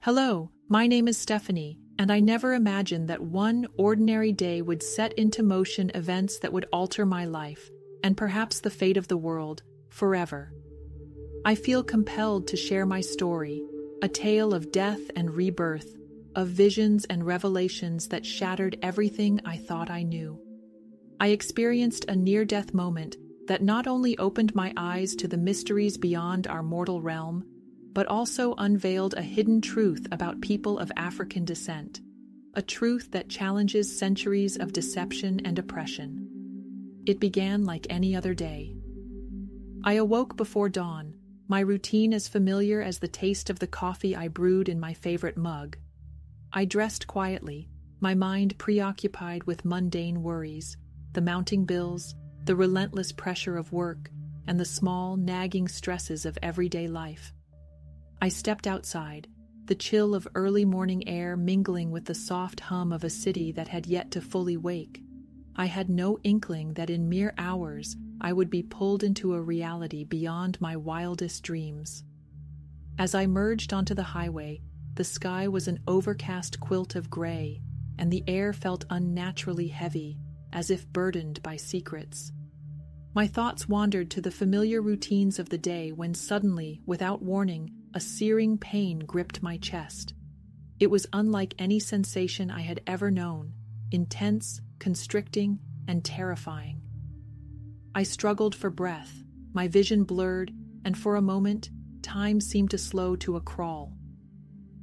Hello, my name is Stephanie, and I never imagined that one ordinary day would set into motion events that would alter my life, and perhaps the fate of the world, forever. I feel compelled to share my story, a tale of death and rebirth, of visions and revelations that shattered everything I thought I knew. I experienced a near-death moment that not only opened my eyes to the mysteries beyond our mortal realm, but also unveiled a hidden truth about people of African descent, a truth that challenges centuries of deception and oppression. It began like any other day. I awoke before dawn, my routine as familiar as the taste of the coffee I brewed in my favorite mug. I dressed quietly, my mind preoccupied with mundane worries, the mounting bills, the relentless pressure of work, and the small, nagging stresses of everyday life. I stepped outside, the chill of early morning air mingling with the soft hum of a city that had yet to fully wake. I had no inkling that in mere hours I would be pulled into a reality beyond my wildest dreams. As I merged onto the highway, the sky was an overcast quilt of gray, and the air felt unnaturally heavy, as if burdened by secrets. My thoughts wandered to the familiar routines of the day when suddenly, without warning, a searing pain gripped my chest. It was unlike any sensation I had ever known, intense, constricting, and terrifying. I struggled for breath, my vision blurred, and for a moment, time seemed to slow to a crawl.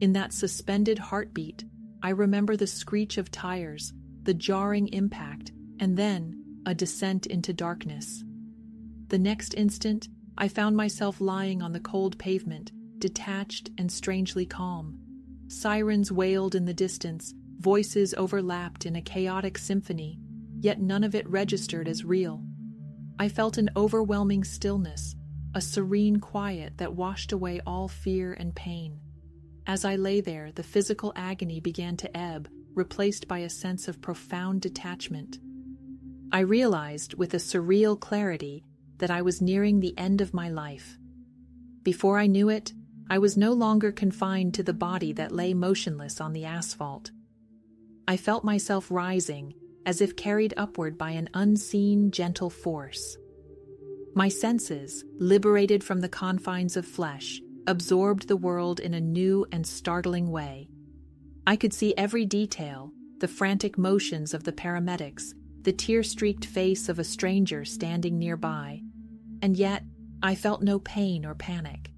In that suspended heartbeat, I remember the screech of tires, the jarring impact, and then a descent into darkness. The next instant, I found myself lying on the cold pavement, detached and strangely calm. Sirens wailed in the distance, voices overlapped in a chaotic symphony, yet none of it registered as real. I felt an overwhelming stillness, a serene quiet that washed away all fear and pain. As I lay there, the physical agony began to ebb, replaced by a sense of profound detachment. I realized with a surreal clarity that I was nearing the end of my life. Before I knew it, I was no longer confined to the body that lay motionless on the asphalt. I felt myself rising, as if carried upward by an unseen, gentle force. My senses, liberated from the confines of flesh, absorbed the world in a new and startling way. I could see every detail, the frantic motions of the paramedics, the tear-streaked face of a stranger standing nearby, and yet I felt no pain or panic.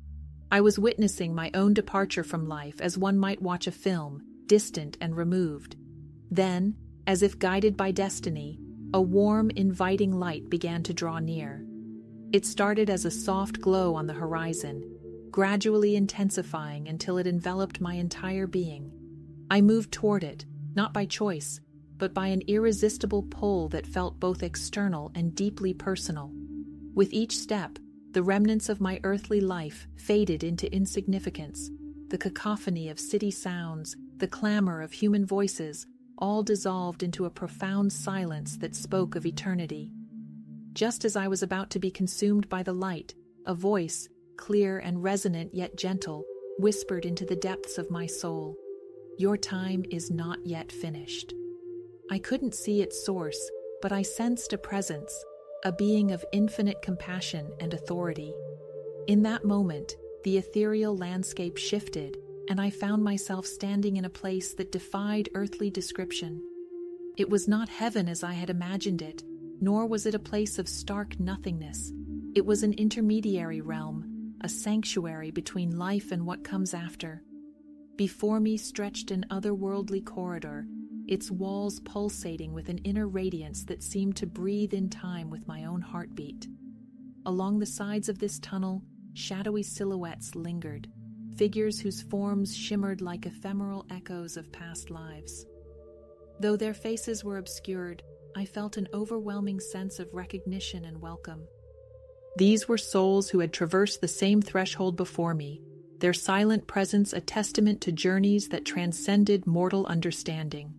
I was witnessing my own departure from life as one might watch a film, distant and removed. Then, as if guided by destiny, a warm, inviting light began to draw near. It started as a soft glow on the horizon, gradually intensifying until it enveloped my entire being. I moved toward it, not by choice, but by an irresistible pull that felt both external and deeply personal. With each step, the remnants of my earthly life faded into insignificance. The cacophony of city sounds, the clamor of human voices, all dissolved into a profound silence that spoke of eternity. Just as I was about to be consumed by the light, a voice, clear and resonant yet gentle, whispered into the depths of my soul, "Your time is not yet finished." I couldn't see its source, but I sensed a presence, a being of infinite compassion and authority. In that moment, the ethereal landscape shifted, and I found myself standing in a place that defied earthly description. It was not heaven as I had imagined it, nor was it a place of stark nothingness. It was an intermediary realm, a sanctuary between life and what comes after. Before me stretched an otherworldly corridor, its walls pulsating with an inner radiance that seemed to breathe in time with my own heartbeat. Along the sides of this tunnel, shadowy silhouettes lingered, figures whose forms shimmered like ephemeral echoes of past lives. Though their faces were obscured, I felt an overwhelming sense of recognition and welcome. These were souls who had traversed the same threshold before me, their silent presence a testament to journeys that transcended mortal understanding.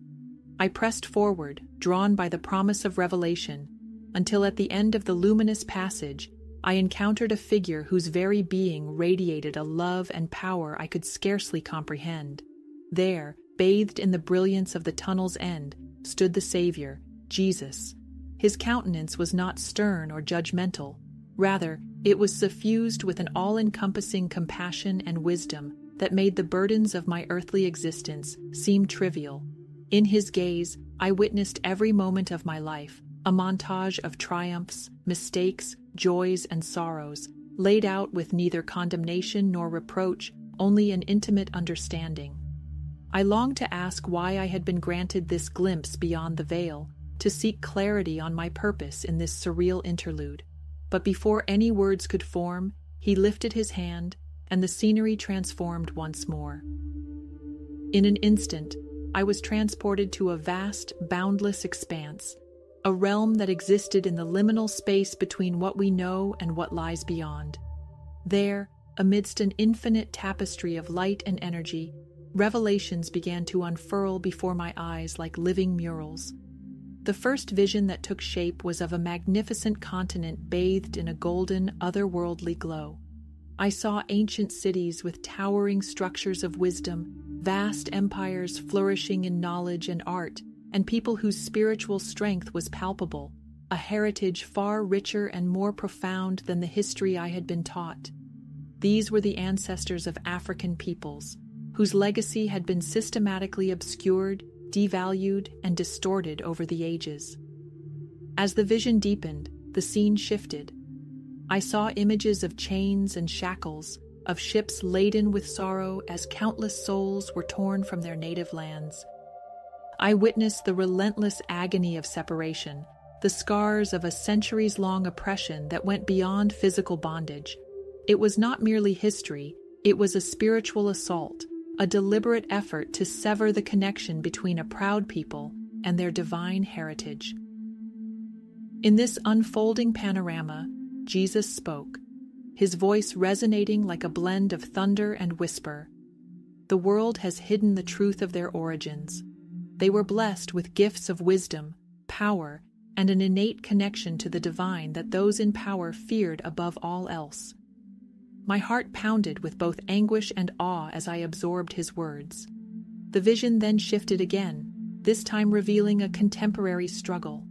I pressed forward, drawn by the promise of revelation, until at the end of the luminous passage, I encountered a figure whose very being radiated a love and power I could scarcely comprehend. There, bathed in the brilliance of the tunnel's end, stood the Savior, Jesus. His countenance was not stern or judgmental. Rather, it was suffused with an all-encompassing compassion and wisdom that made the burdens of my earthly existence seem trivial. In his gaze, I witnessed every moment of my life, a montage of triumphs, mistakes, joys, and sorrows, laid out with neither condemnation nor reproach, only an intimate understanding. I longed to ask why I had been granted this glimpse beyond the veil, to seek clarity on my purpose in this surreal interlude. But before any words could form, he lifted his hand, and the scenery transformed once more. In an instant, I was transported to a vast, boundless expanse, a realm that existed in the liminal space between what we know and what lies beyond. There, amidst an infinite tapestry of light and energy, revelations began to unfurl before my eyes like living murals. The first vision that took shape was of a magnificent continent bathed in a golden, otherworldly glow. I saw ancient cities with towering structures of wisdom, vast empires flourishing in knowledge and art, and people whose spiritual strength was palpable, a heritage far richer and more profound than the history I had been taught. These were the ancestors of African peoples, whose legacy had been systematically obscured, devalued, and distorted over the ages. As the vision deepened, the scene shifted. I saw images of chains and shackles, of ships laden with sorrow as countless souls were torn from their native lands. I witnessed the relentless agony of separation, the scars of a centuries-long oppression that went beyond physical bondage. It was not merely history, it was a spiritual assault, a deliberate effort to sever the connection between a proud people and their divine heritage. In this unfolding panorama, Jesus spoke, his voice resonating like a blend of thunder and whisper. The world has hidden the truth of their origins. They were blessed with gifts of wisdom, power, and an innate connection to the divine that those in power feared above all else. My heart pounded with both anguish and awe as I absorbed his words. The vision then shifted again, this time revealing a contemporary struggle,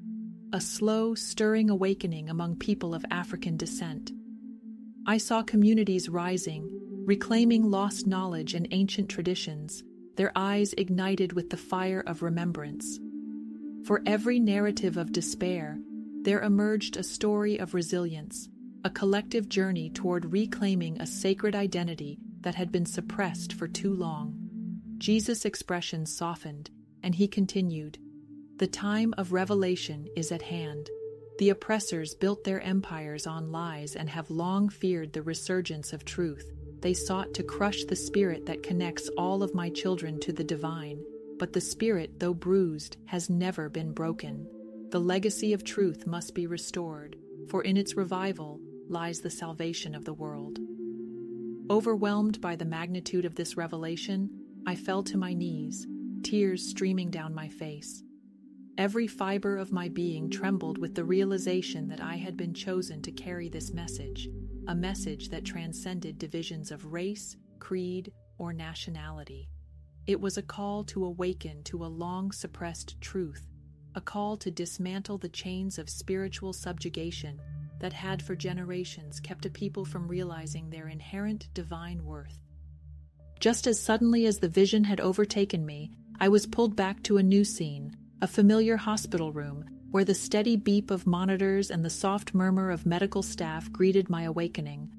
a slow, stirring awakening among people of African descent. I saw communities rising, reclaiming lost knowledge and ancient traditions, their eyes ignited with the fire of remembrance. For every narrative of despair, there emerged a story of resilience, a collective journey toward reclaiming a sacred identity that had been suppressed for too long. Jesus' expression softened, and he continued, "The time of revelation is at hand. The oppressors built their empires on lies and have long feared the resurgence of truth. They sought to crush the spirit that connects all of my children to the divine, but the spirit, though bruised, has never been broken. The legacy of truth must be restored, for in its revival lies the salvation of the world." Overwhelmed by the magnitude of this revelation, I fell to my knees, tears streaming down my face. Every fiber of my being trembled with the realization that I had been chosen to carry this message, a message that transcended divisions of race, creed, or nationality. It was a call to awaken to a long-suppressed truth, a call to dismantle the chains of spiritual subjugation that had for generations kept a people from realizing their inherent divine worth. Just as suddenly as the vision had overtaken me, I was pulled back to a new scene, a familiar hospital room, where the steady beep of monitors and the soft murmur of medical staff greeted my awakening.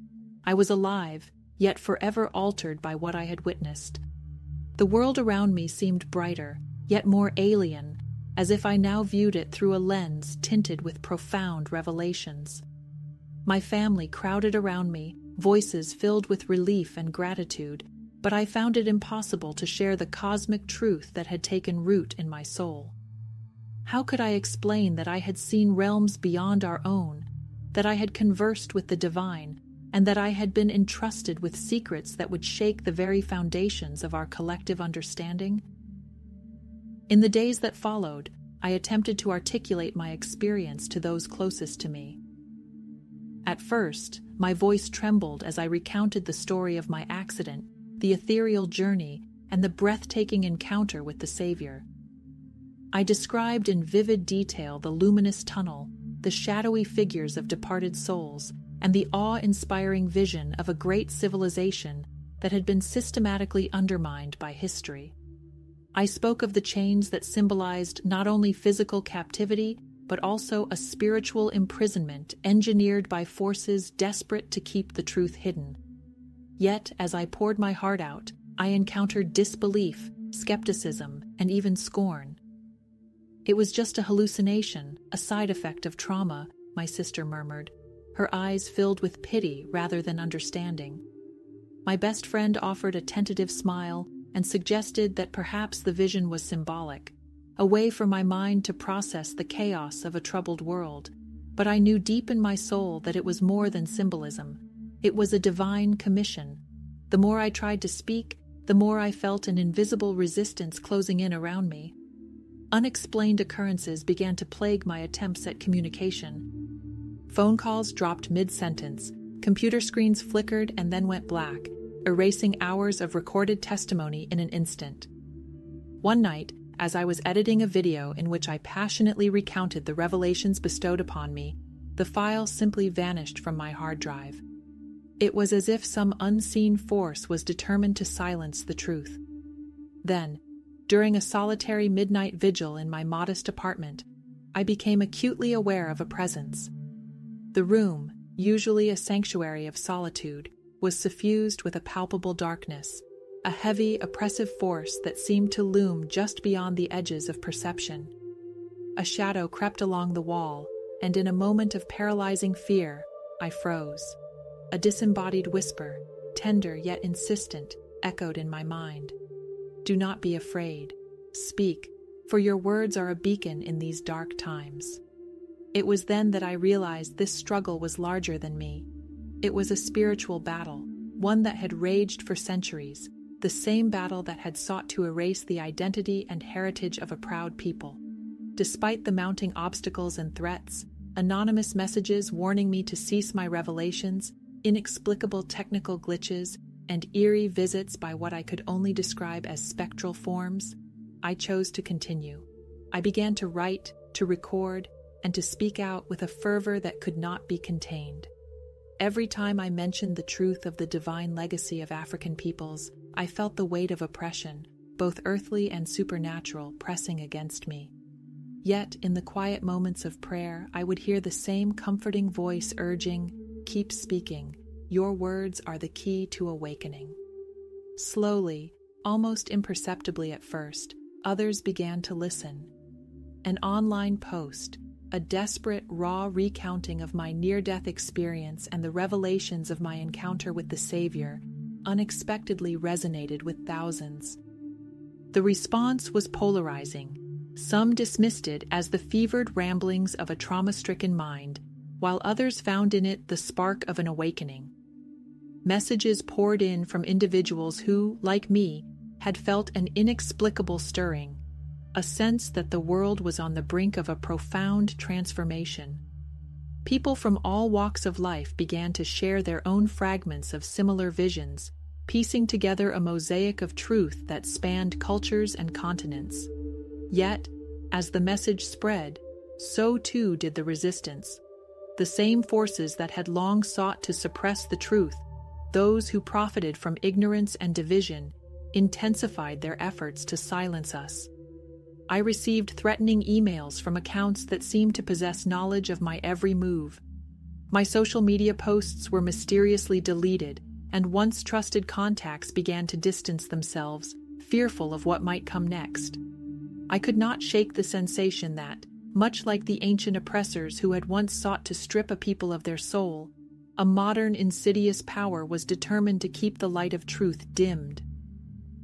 I was alive, yet forever altered by what I had witnessed. The world around me seemed brighter, yet more alien, as if I now viewed it through a lens tinted with profound revelations. My family crowded around me, voices filled with relief and gratitude, but I found it impossible to share the cosmic truth that had taken root in my soul. How could I explain that I had seen realms beyond our own, that I had conversed with the divine, and that I had been entrusted with secrets that would shake the very foundations of our collective understanding? In the days that followed, I attempted to articulate my experience to those closest to me. At first, my voice trembled as I recounted the story of my accident, the ethereal journey, and the breathtaking encounter with the Savior. I described in vivid detail the luminous tunnel, the shadowy figures of departed souls, and the awe-inspiring vision of a great civilization that had been systematically undermined by history. I spoke of the chains that symbolized not only physical captivity, but also a spiritual imprisonment engineered by forces desperate to keep the truth hidden. Yet, as I poured my heart out, I encountered disbelief, skepticism, and even scorn. "It was just a hallucination, a side effect of trauma," my sister murmured, her eyes filled with pity rather than understanding. My best friend offered a tentative smile and suggested that perhaps the vision was symbolic, a way for my mind to process the chaos of a troubled world. But I knew deep in my soul that it was more than symbolism. It was a divine commission. The more I tried to speak, the more I felt an invisible resistance closing in around me. Unexplained occurrences began to plague my attempts at communication. Phone calls dropped mid-sentence, computer screens flickered and then went black, erasing hours of recorded testimony in an instant. One night, as I was editing a video in which I passionately recounted the revelations bestowed upon me, the file simply vanished from my hard drive. It was as if some unseen force was determined to silence the truth. Then, during a solitary midnight vigil in my modest apartment, I became acutely aware of a presence. The room, usually a sanctuary of solitude, was suffused with a palpable darkness, a heavy, oppressive force that seemed to loom just beyond the edges of perception. A shadow crept along the wall, and in a moment of paralyzing fear, I froze. A disembodied whisper, tender yet insistent, echoed in my mind. "Do not be afraid. Speak, for your words are a beacon in these dark times." It was then that I realized this struggle was larger than me. It was a spiritual battle, one that had raged for centuries, the same battle that had sought to erase the identity and heritage of a proud people. Despite the mounting obstacles and threats, anonymous messages warning me to cease my revelations, inexplicable technical glitches, and eerie visits by what I could only describe as spectral forms, I chose to continue. I began to write, to record, and to speak out with a fervor that could not be contained. Every time I mentioned the truth of the divine legacy of African peoples, I felt the weight of oppression, both earthly and supernatural, pressing against me. Yet, in the quiet moments of prayer, I would hear the same comforting voice urging, "Keep speaking. Your words are the key to awakening." Slowly, almost imperceptibly at first, others began to listen. An online post, a desperate, raw recounting of my near-death experience and the revelations of my encounter with the Savior, unexpectedly resonated with thousands. The response was polarizing. Some dismissed it as the fevered ramblings of a trauma-stricken mind, while others found in it the spark of an awakening. Messages poured in from individuals who, like me, had felt an inexplicable stirring, a sense that the world was on the brink of a profound transformation. People from all walks of life began to share their own fragments of similar visions, piecing together a mosaic of truth that spanned cultures and continents. Yet, as the message spread, so too did the resistance. The same forces that had long sought to suppress the truth, those who profited from ignorance and division, intensified their efforts to silence us. I received threatening emails from accounts that seemed to possess knowledge of my every move. My social media posts were mysteriously deleted, and once trusted contacts began to distance themselves, fearful of what might come next. I could not shake the sensation that, much like the ancient oppressors who had once sought to strip a people of their soul, a modern insidious power was determined to keep the light of truth dimmed.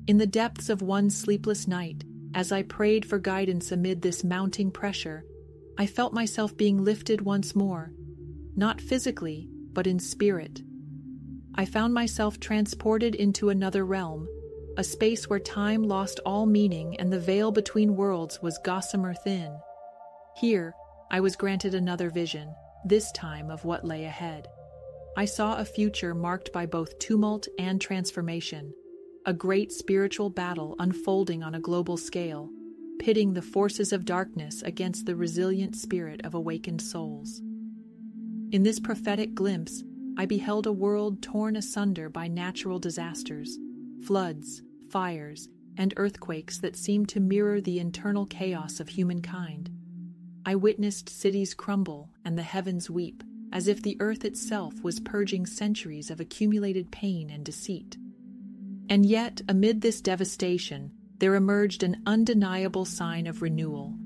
In the depths of one sleepless night, as I prayed for guidance amid this mounting pressure, I felt myself being lifted once more, not physically, but in spirit. I found myself transported into another realm, a space where time lost all meaning and the veil between worlds was gossamer thin. Here, I was granted another vision, this time of what lay ahead. I saw a future marked by both tumult and transformation, a great spiritual battle unfolding on a global scale, pitting the forces of darkness against the resilient spirit of awakened souls. In this prophetic glimpse, I beheld a world torn asunder by natural disasters, floods, fires, and earthquakes that seemed to mirror the internal chaos of humankind. I witnessed cities crumble and the heavens weep, as if the earth itself was purging centuries of accumulated pain and deceit. And yet, amid this devastation, there emerged an undeniable sign of renewal.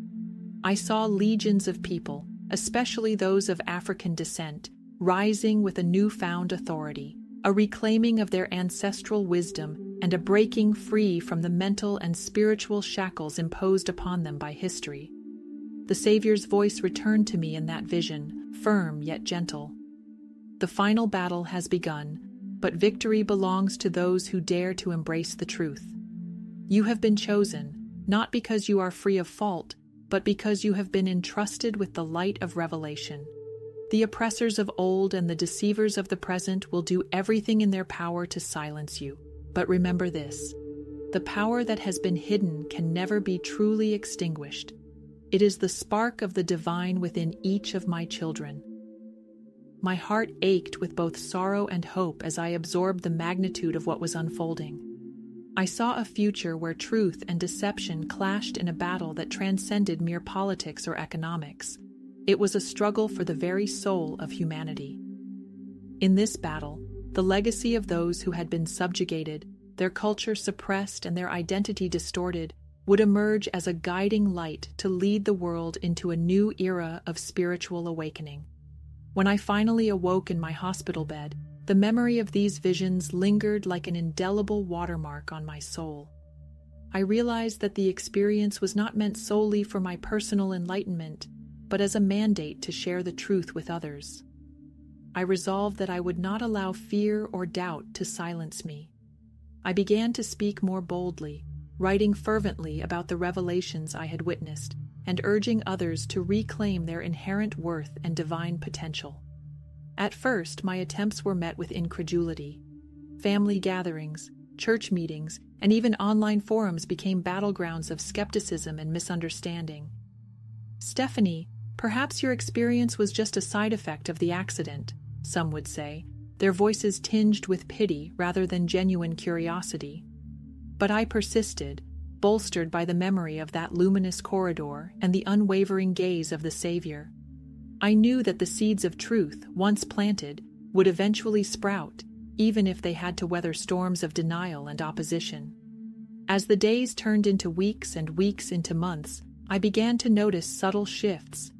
I saw legions of people, especially those of African descent, rising with a newfound authority, a reclaiming of their ancestral wisdom, and a breaking free from the mental and spiritual shackles imposed upon them by history. The Savior's voice returned to me in that vision, firm yet gentle. The final battle has begun, but victory belongs to those who dare to embrace the truth. You have been chosen, not because you are free of fault, but because you have been entrusted with the light of revelation. The oppressors of old and the deceivers of the present will do everything in their power to silence you. But remember this: the power that has been hidden can never be truly extinguished. It is the spark of the divine within each of my children. My heart ached with both sorrow and hope as I absorbed the magnitude of what was unfolding. I saw a future where truth and deception clashed in a battle that transcended mere politics or economics. It was a struggle for the very soul of humanity. In this battle, the legacy of those who had been subjugated, their culture suppressed, and their identity distorted would emerge as a guiding light to lead the world into a new era of spiritual awakening. When I finally awoke in my hospital bed, the memory of these visions lingered like an indelible watermark on my soul. I realized that the experience was not meant solely for my personal enlightenment, but as a mandate to share the truth with others. I resolved that I would not allow fear or doubt to silence me. I began to speak more boldly, writing fervently about the revelations I had witnessed, and urging others to reclaim their inherent worth and divine potential. At first, my attempts were met with incredulity. Family gatherings, church meetings, and even online forums became battlegrounds of skepticism and misunderstanding. "Stephanie, perhaps your experience was just a side effect of the accident," some would say, their voices tinged with pity rather than genuine curiosity. But I persisted, bolstered by the memory of that luminous corridor and the unwavering gaze of the Savior. I knew that the seeds of truth, once planted, would eventually sprout, even if they had to weather storms of denial and opposition. As the days turned into weeks and weeks into months, I began to notice subtle shifts.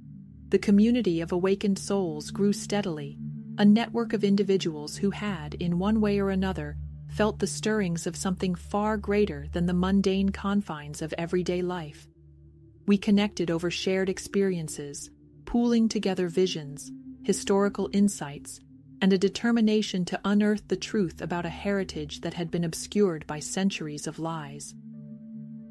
The community of awakened souls grew steadily, a network of individuals who had, in one way or another, felt the stirrings of something far greater than the mundane confines of everyday life. We connected over shared experiences, pooling together visions, historical insights, and a determination to unearth the truth about a heritage that had been obscured by centuries of lies.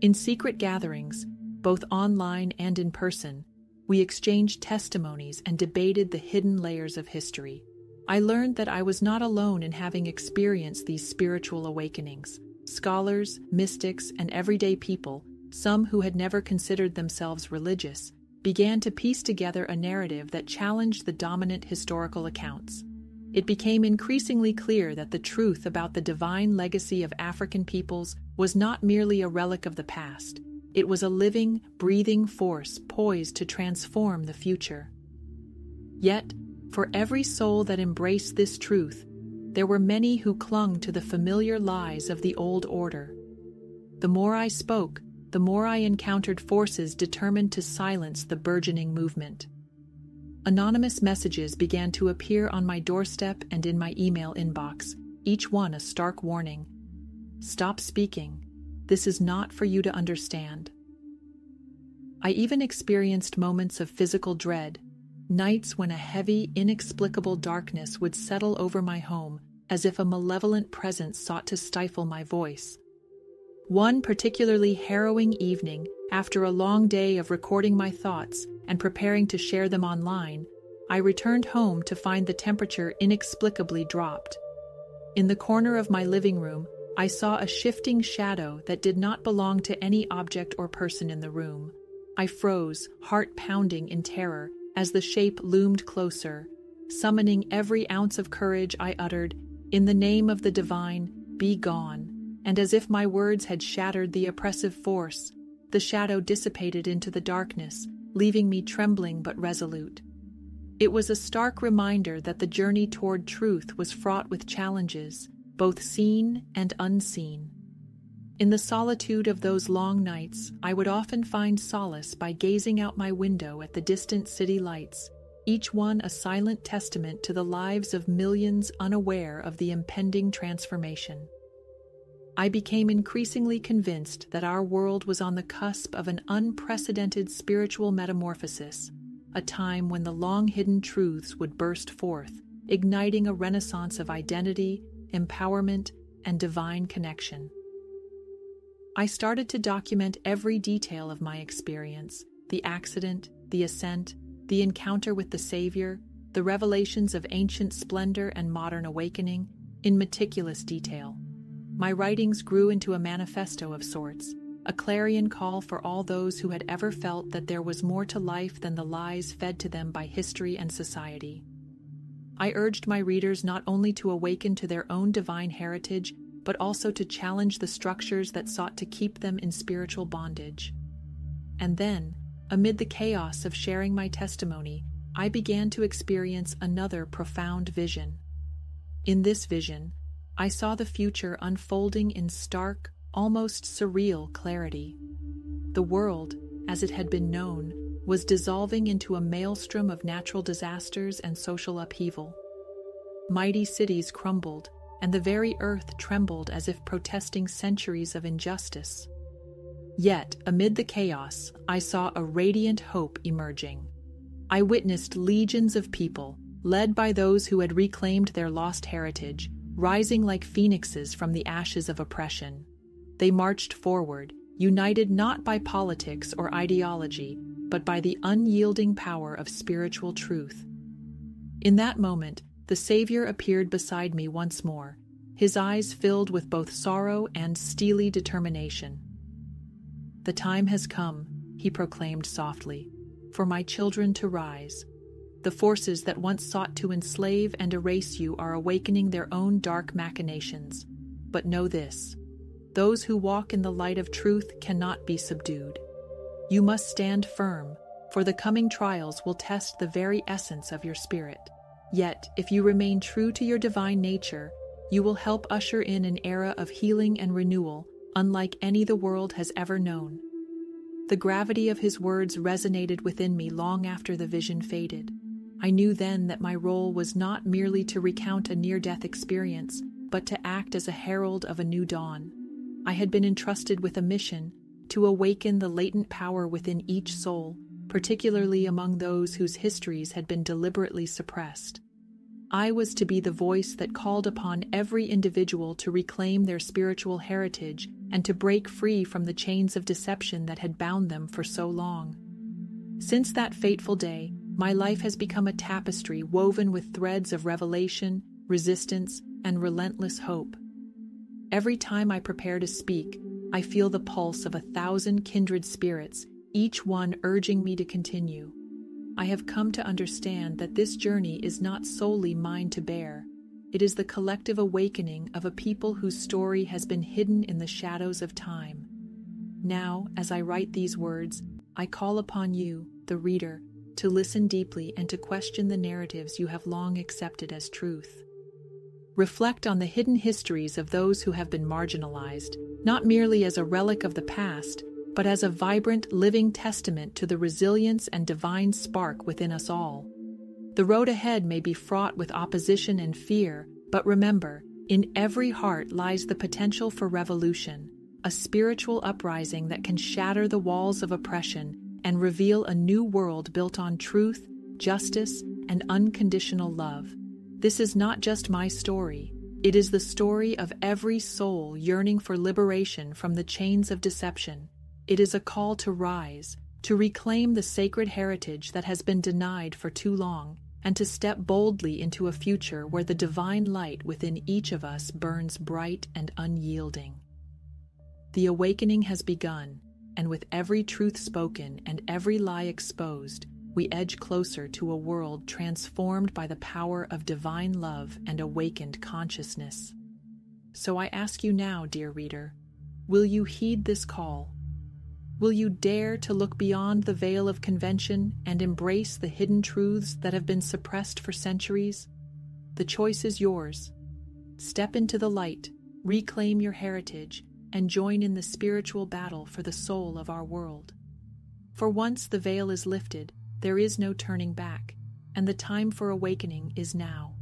In secret gatherings, both online and in person, we exchanged testimonies and debated the hidden layers of history. I learned that I was not alone in having experienced these spiritual awakenings. Scholars, mystics, and everyday people, some who had never considered themselves religious, began to piece together a narrative that challenged the dominant historical accounts. It became increasingly clear that the truth about the divine legacy of African peoples was not merely a relic of the past. It was a living, breathing force poised to transform the future. Yet, for every soul that embraced this truth, there were many who clung to the familiar lies of the old order. The more I spoke, the more I encountered forces determined to silence the burgeoning movement. Anonymous messages began to appear on my doorstep and in my email inbox, each one a stark warning. Stop speaking. This is not for you to understand. I even experienced moments of physical dread, nights when a heavy, inexplicable darkness would settle over my home as if a malevolent presence sought to stifle my voice. One particularly harrowing evening, after a long day of recording my thoughts and preparing to share them online, I returned home to find the temperature inexplicably dropped. In the corner of my living room, I saw a shifting shadow that did not belong to any object or person in the room. I froze, heart pounding in terror, as the shape loomed closer. Summoning every ounce of courage, I uttered, "In the name of the divine, be gone." And as if my words had shattered the oppressive force, the shadow dissipated into the darkness, leaving me trembling but resolute. It was a stark reminder that the journey toward truth was fraught with challenges, both seen and unseen. In the solitude of those long nights, I would often find solace by gazing out my window at the distant city lights, each one a silent testament to the lives of millions unaware of the impending transformation. I became increasingly convinced that our world was on the cusp of an unprecedented spiritual metamorphosis, a time when the long-hidden truths would burst forth, igniting a renaissance of identity, empowerment, and divine connection. I started to document every detail of my experience: the accident, the ascent, the encounter with the Savior, the revelations of ancient splendor and modern awakening, in meticulous detail. My writings grew into a manifesto of sorts, a clarion call for all those who had ever felt that there was more to life than the lies fed to them by history and society. I urged my readers not only to awaken to their own divine heritage, but also to challenge the structures that sought to keep them in spiritual bondage. And then, amid the chaos of sharing my testimony, I began to experience another profound vision. In this vision, I saw the future unfolding in stark, almost surreal clarity. The world, as it had been known, was dissolving into a maelstrom of natural disasters and social upheaval. Mighty cities crumbled, and the very earth trembled as if protesting centuries of injustice. Yet, amid the chaos, I saw a radiant hope emerging. I witnessed legions of people, led by those who had reclaimed their lost heritage, rising like phoenixes from the ashes of oppression. They marched forward, united not by politics or ideology, but by the unyielding power of spiritual truth. In that moment, the Savior appeared beside me once more, his eyes filled with both sorrow and steely determination. "The time has come," he proclaimed softly, "for my children to rise. The forces that once sought to enslave and erase you are awakening their own dark machinations. But know this: those who walk in the light of truth cannot be subdued. You must stand firm, for the coming trials will test the very essence of your spirit. Yet, if you remain true to your divine nature, you will help usher in an era of healing and renewal unlike any the world has ever known." The gravity of his words resonated within me long after the vision faded. I knew then that my role was not merely to recount a near-death experience, but to act as a herald of a new dawn. I had been entrusted with a mission to awaken the latent power within each soul, particularly among those whose histories had been deliberately suppressed. I was to be the voice that called upon every individual to reclaim their spiritual heritage and to break free from the chains of deception that had bound them for so long. Since that fateful day, my life has become a tapestry woven with threads of revelation, resistance, and relentless hope. Every time I prepare to speak, I feel the pulse of 1,000 kindred spirits, each one urging me to continue. I have come to understand that this journey is not solely mine to bear. It is the collective awakening of a people whose story has been hidden in the shadows of time. Now, as I write these words, I call upon you, the reader, to listen deeply and to question the narratives you have long accepted as truth. Reflect on the hidden histories of those who have been marginalized, not merely as a relic of the past, but as a vibrant, living testament to the resilience and divine spark within us all. The road ahead may be fraught with opposition and fear, but remember, in every heart lies the potential for revolution, a spiritual uprising that can shatter the walls of oppression and reveal a new world built on truth, justice, and unconditional love. This is not just my story. It is the story of every soul yearning for liberation from the chains of deception. It is a call to rise, to reclaim the sacred heritage that has been denied for too long, and to step boldly into a future where the divine light within each of us burns bright and unyielding. The awakening has begun, and with every truth spoken and every lie exposed, we edge closer to a world transformed by the power of divine love and awakened consciousness. So I ask you now, dear reader, will you heed this call? Will you dare to look beyond the veil of convention and embrace the hidden truths that have been suppressed for centuries? The choice is yours. Step into the light, reclaim your heritage, and join in the spiritual battle for the soul of our world. For once the veil is lifted, there is no turning back, and the time for awakening is now.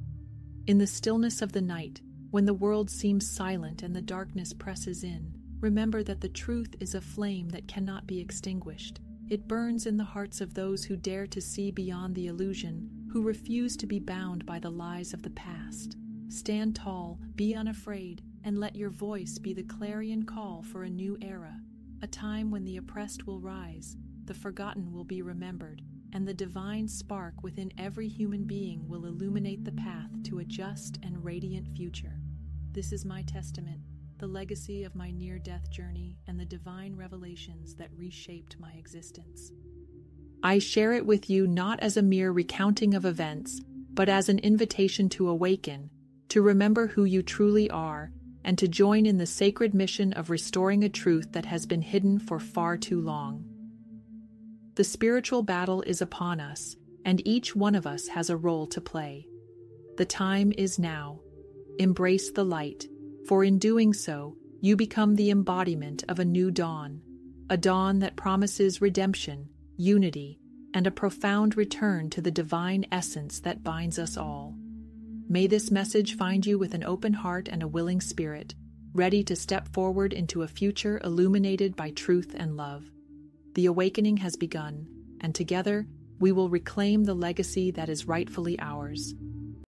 In the stillness of the night, when the world seems silent and the darkness presses in, remember that the truth is a flame that cannot be extinguished. It burns in the hearts of those who dare to see beyond the illusion, who refuse to be bound by the lies of the past. Stand tall, be unafraid, and let your voice be the clarion call for a new era, a time when the oppressed will rise, the forgotten will be remembered, and the divine spark within every human being will illuminate the path to a just and radiant future. This is my testament, the legacy of my near-death journey and the divine revelations that reshaped my existence. I share it with you not as a mere recounting of events, but as an invitation to awaken, to remember who you truly are, and to join in the sacred mission of restoring a truth that has been hidden for far too long. The spiritual battle is upon us, and each one of us has a role to play. The time is now. Embrace the light, for in doing so, you become the embodiment of a new dawn, a dawn that promises redemption, unity, and a profound return to the divine essence that binds us all. May this message find you with an open heart and a willing spirit, ready to step forward into a future illuminated by truth and love. The awakening has begun, and together we will reclaim the legacy that is rightfully ours.